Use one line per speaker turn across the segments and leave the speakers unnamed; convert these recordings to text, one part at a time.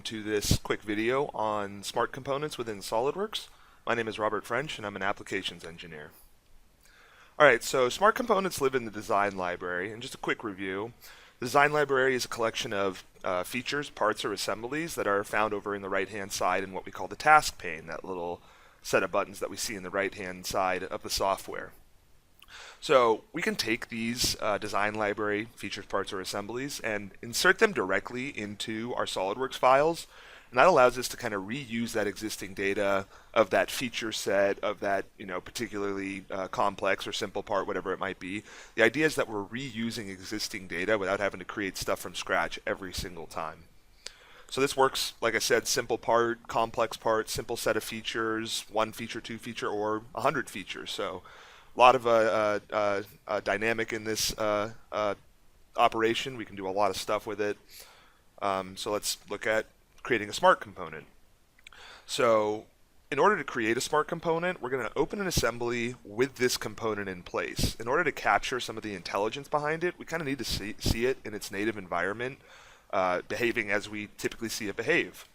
to this quick video on smart components within SOLIDWORKS. My name is Robert French and I'm an applications engineer. Alright, so smart components live in the design library, and just a quick review. The design library is a collection of features, parts, or assemblies that are found over in the right hand side in what we call the task pane, that little set of buttons that we see in the right hand side of the software. So we can take these design library features, parts, or assemblies and insert them directly into our SOLIDWORKS files, and that allows us to kind of reuse that existing data of that feature set, of that particularly complex or simple part, whatever it might be. The idea is that we're reusing existing data without having to create stuff from scratch every single time. So this works, like I said, simple part, complex part, simple set of features, one feature, two feature, or 100 features. So a lot of dynamic in this operation. We can do a lot of stuff with it. So let's look at creating a smart component. So in order to create a smart component, we're going to open an assembly with this component in place. In order to capture some of the intelligence behind it, we kind of need to see it in its native environment, behaving as we typically see it behave.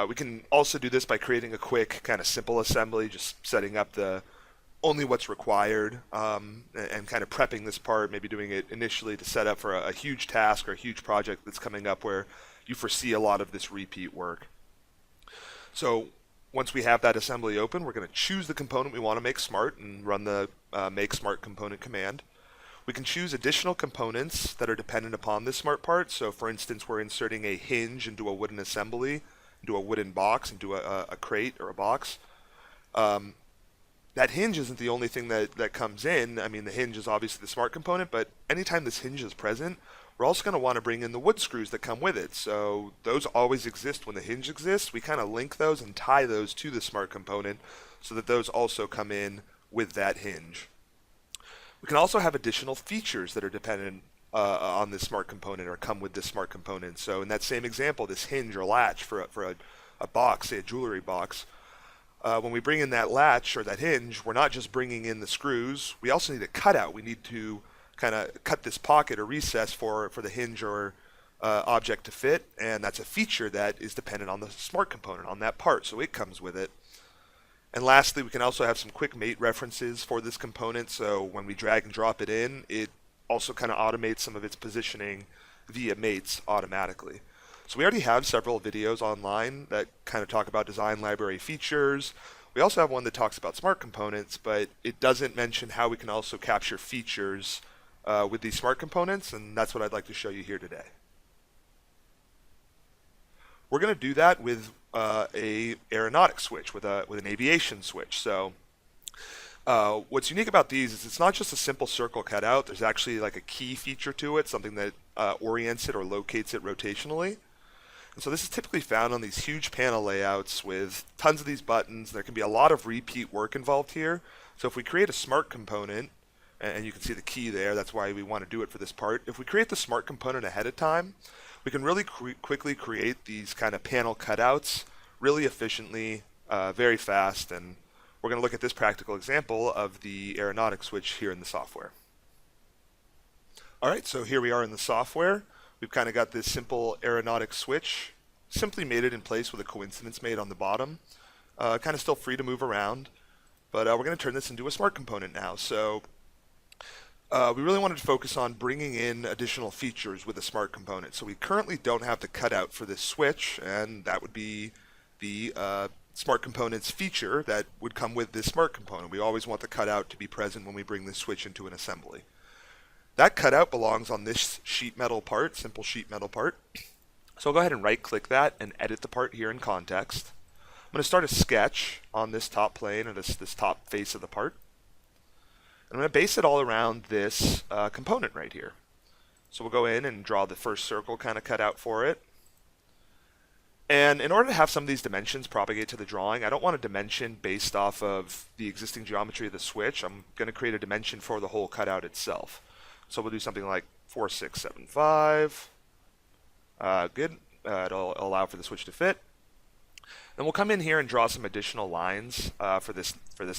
We can also do this by creating a quick kind of simple assembly, just setting up the only what's required, and kind of prepping this part, maybe doing it initially to set up for a huge task or a huge project that's coming up where you foresee a lot of this repeat work. So once we have that assembly open, we're going to choose the component we want to make smart and run the make smart component command. We can choose additional components that are dependent upon this smart part. So for instance, we're inserting a hinge into a wooden assembly, into a wooden box, into a crate or a box. That hinge isn't the only thing that comes in. I mean, the hinge is obviously the smart component, but anytime this hinge is present, we're also going to want to bring in the wood screws that come with it. So those always exist when the hinge exists. We kind of link those and tie those to the smart component so that those also come in with that hinge. We can also have additional features that are dependent on this smart component or come with this smart component. So in that same example, this hinge or latch for a box, say a jewelry box, when we bring in that latch or that hinge, we're not just bringing in the screws. We also need a cutout. We need to kind of cut this pocket or recess for the hinge or object to fit, and that's a feature that is dependent on the smart component, on that part, so it comes with it. And lastly, we can also have some quick mate references for this component, so when we drag and drop it in, it also kind of automates some of its positioning via mates automatically. So we already have several videos online that kind of talk about design library features. We also have one that talks about smart components, but it doesn't mention how we can also capture features with these smart components, and that's what I'd like to show you here today. We're going to do that with a aeronautic switch, with an aviation switch. So what's unique about these is it's not just a simple circle cutout. There's actually like a key feature to it, something that orients it or locates it rotationally. And so this is typically found on these huge panel layouts with tons of these buttons. There can be a lot of repeat work involved here. So if we create a smart component, and you can see the key there, that's why we want to do it for this part. If we create the smart component ahead of time, we can really quickly create these kind of panel cutouts really efficiently, very fast, and we're going to look at this practical example of the aeronautic switch here in the software. Alright, so here we are in the software. We've kind of got this simple aeronautic switch, simply mated in place with a coincidence mate on the bottom. Kind of still free to move around, but we're going to turn this into a smart component now. So we really wanted to focus on bringing in additional features with a smart component. So we currently don't have the cutout for this switch, and that would be the smart component's feature that would come with this smart component. We always want the cutout to be present when we bring this switch into an assembly. That cutout belongs on this sheet metal part, simple sheet metal part. So I'll go ahead and right click that and edit the part here in context. I'm going to start a sketch on this top plane, or this top face of the part. I'm going to base it all around this component right here. So we'll go in and draw the first circle kind of cut out for it. And in order to have some of these dimensions propagate to the drawing, I don't want a dimension based off of the existing geometry of the switch. I'm going to create a dimension for the whole cutout itself. So we'll do something like 4675. Good. It'll allow for the switch to fit. Then we'll come in here and draw some additional lines for this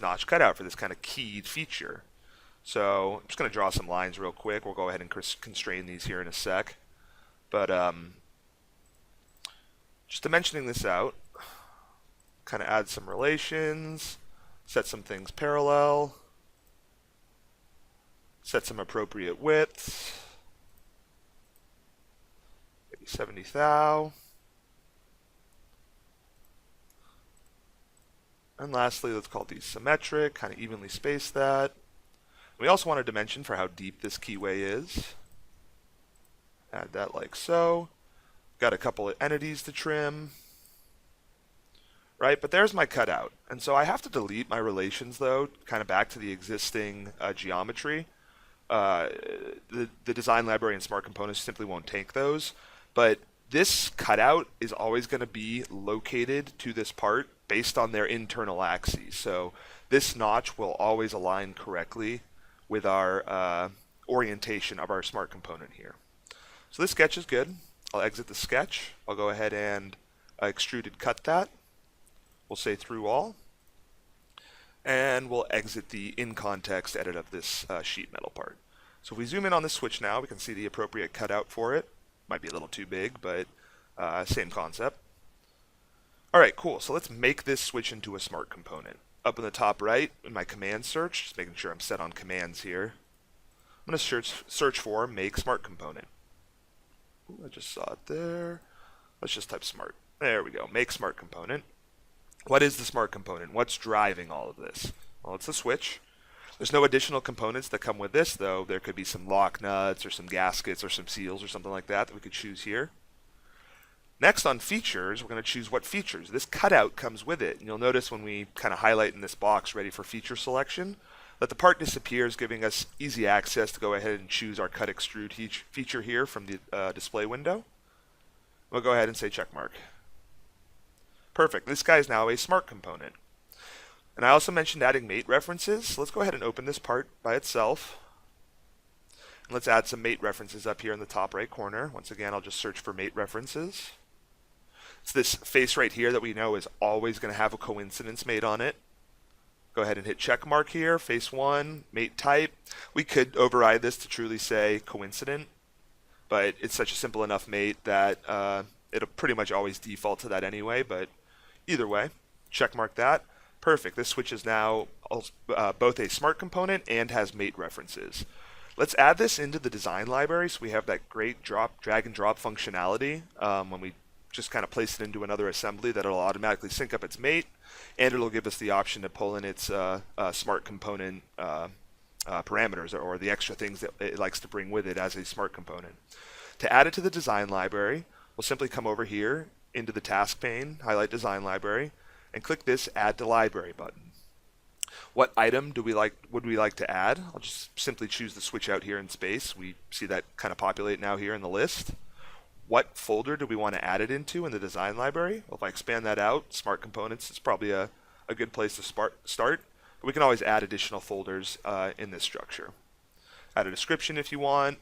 notch cutout, for this kind of keyed feature. So I'm just going to draw some lines real quick. We'll go ahead and constrain these here in a sec. But Just dimensioning this out, kind of add some relations, set some things parallel, set some appropriate widths, maybe 70 thou. And lastly, let's call these symmetric, kind of evenly space that. We also want a dimension for how deep this keyway is. Add that like so. Got a couple of entities to trim. Right, but there's my cutout. And so I have to delete my relations though, kind of back to the existing geometry. The design library and smart components simply won't take those. But this cutout is always going to be located to this part based on their internal axes. So this notch will always align correctly with our orientation of our smart component here. So this sketch is good. I'll exit the sketch. I'll go ahead and extruded cut that. We'll say through all. And we'll exit the in context edit of this sheet metal part. So if we zoom in on this switch now, we can see the appropriate cutout for it. Might be a little too big, but same concept. All right, cool. So let's make this switch into a smart component. Up in the top right, in my command search, just making sure I'm set on commands here. I'm going to search for make smart component. Ooh, I just saw it there. Let's just type smart. There we go. Make smart component. What is the smart component? What's driving all of this? Well, it's the switch. There's no additional components that come with this, though. There could be some lock nuts or some gaskets or some seals or something like that we could choose here. Next on features, we're going to choose what features. This cutout comes with it. And you'll notice when we kind of highlight in this box ready for feature selection that the part disappears, giving us easy access to go ahead and choose our cut extrude feature here from the display window. We'll go ahead and say check mark. Perfect. This guy is now a smart component. And I also mentioned adding mate references. So let's go ahead and open this part by itself. And let's add some mate references up here in the top right corner. Once again, I'll just search for mate references. It's this face right here that we know is always going to have a coincidence mate on it. Go ahead and hit check mark here, face 1, mate type. We could override this to truly say coincident, but it's such a simple enough mate that it'll pretty much always default to that anyway, but either way, check mark that. Perfect. This switch is now both a smart component and has mate references. Let's add this into the design library so we have that great drag and drop functionality when we just kind of place it into another assembly that it'll automatically sync up its mate, and it'll give us the option to pull in its smart component parameters or the extra things that it likes to bring with it as a smart component. To add it to the design library, we'll simply come over here into the task pane, highlight design library, and click this add to library button. What item would we like to add? I'll just simply choose the switch out here in space. We see that kind of populate now here in the list. What folder do we want to add it into in the design library? Well, if I expand that out, smart components is probably a good place to start. But we can always add additional folders in this structure. Add a description if you want.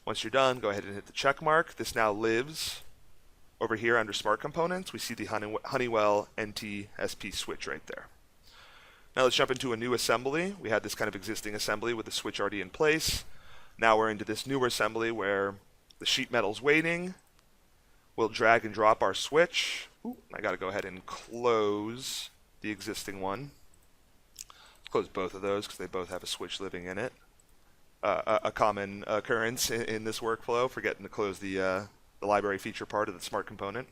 Once you're done, go ahead and hit the check mark. This now lives over here under smart components. We see the Honeywell NT-SP switch right there. Now let's jump into a new assembly. We had this kind of existing assembly with the switch already in place. Now we're into this newer assembly where the sheet metal's waiting. We'll drag and drop our switch. Ooh, I got to go ahead and close the existing one. Close both of those because they both have a switch living in it. A common occurrence in this workflow, forgetting to close the library feature part of the smart component.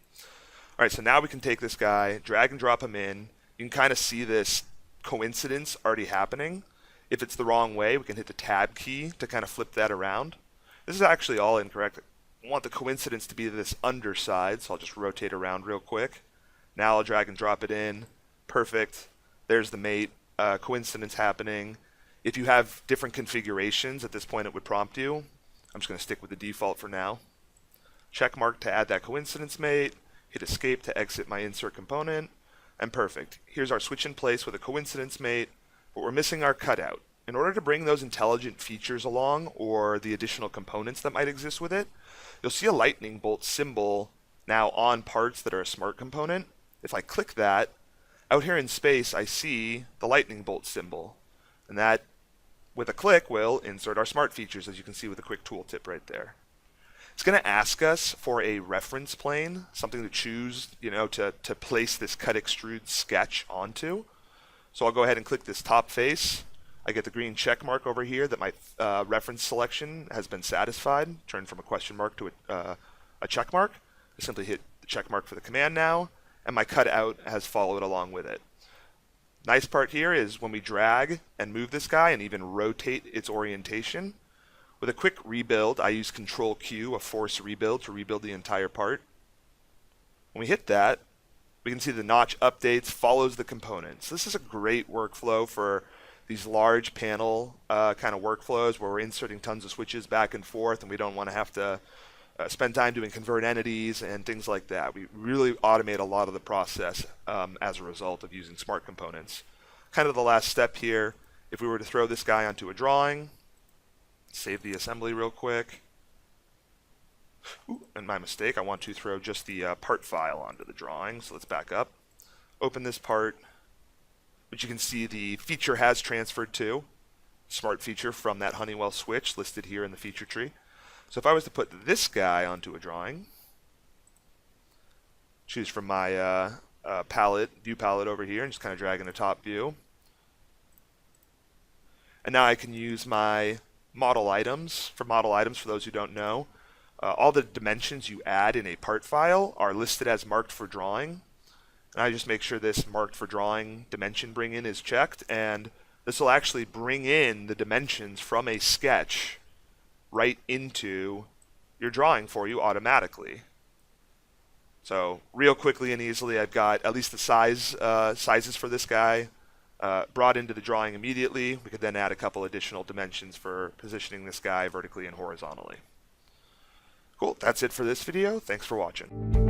All right, so now we can take this guy, drag and drop him in. You can kind of see this coincidence already happening. If it's the wrong way, we can hit the tab key to kind of flip that around. This is actually all incorrect. I want the coincidence to be this underside, so I'll just rotate around real quick. Now I'll drag and drop it in. Perfect. There's the mate. Coincidence happening. If you have different configurations, at this point it would prompt you. I'm just going to stick with the default for now. Check mark to add that coincidence mate. Hit escape to exit my insert component. And perfect. Here's our switch in place with a coincidence mate, but we're missing our cutout. In order to bring those intelligent features along, or the additional components that might exist with it, you'll see a lightning bolt symbol now on parts that are a smart component. If I click that, out here in space I see the lightning bolt symbol. And that, with a click, will insert our smart features, as you can see with a quick tooltip right there. It's going to ask us for a reference plane, something to choose, to place this cut extrude sketch onto. So I'll go ahead and click this top face. I get the green check mark over here that my reference selection has been satisfied, turned from a question mark to a check mark. I simply hit the check mark for the command now, and my cutout has followed along with it. Nice part here is when we drag and move this guy and even rotate its orientation, with a quick rebuild, I use Control Q, a force rebuild, to rebuild the entire part. When we hit that, we can see the notch updates, follows the components. This is a great workflow for these large panel kind of workflows where we're inserting tons of switches back and forth and we don't want to have to spend time doing convert entities and things like that. We really automate a lot of the process as a result of using smart components. Kind of the last step here, if we were to throw this guy onto a drawing, save the assembly real quick. Ooh, and my mistake, I want to throw just the part file onto the drawing, so let's back up. Open this part, which you can see the feature has transferred to, smart feature from that Honeywell switch listed here in the feature tree. So if I was to put this guy onto a drawing, choose from my view palette over here, and just kind of drag in the top view. And now I can use my model items. For model items, for those who don't know, all the dimensions you add in a part file are listed as marked for drawing. And I just make sure this marked for drawing dimension bring in is checked, and this will actually bring in the dimensions from a sketch right into your drawing for you automatically. So real quickly and easily, I've got at least the sizes for this guy brought into the drawing immediately. We could then add a couple additional dimensions for positioning this guy vertically and horizontally. Cool, that's it for this video. Thanks for watching.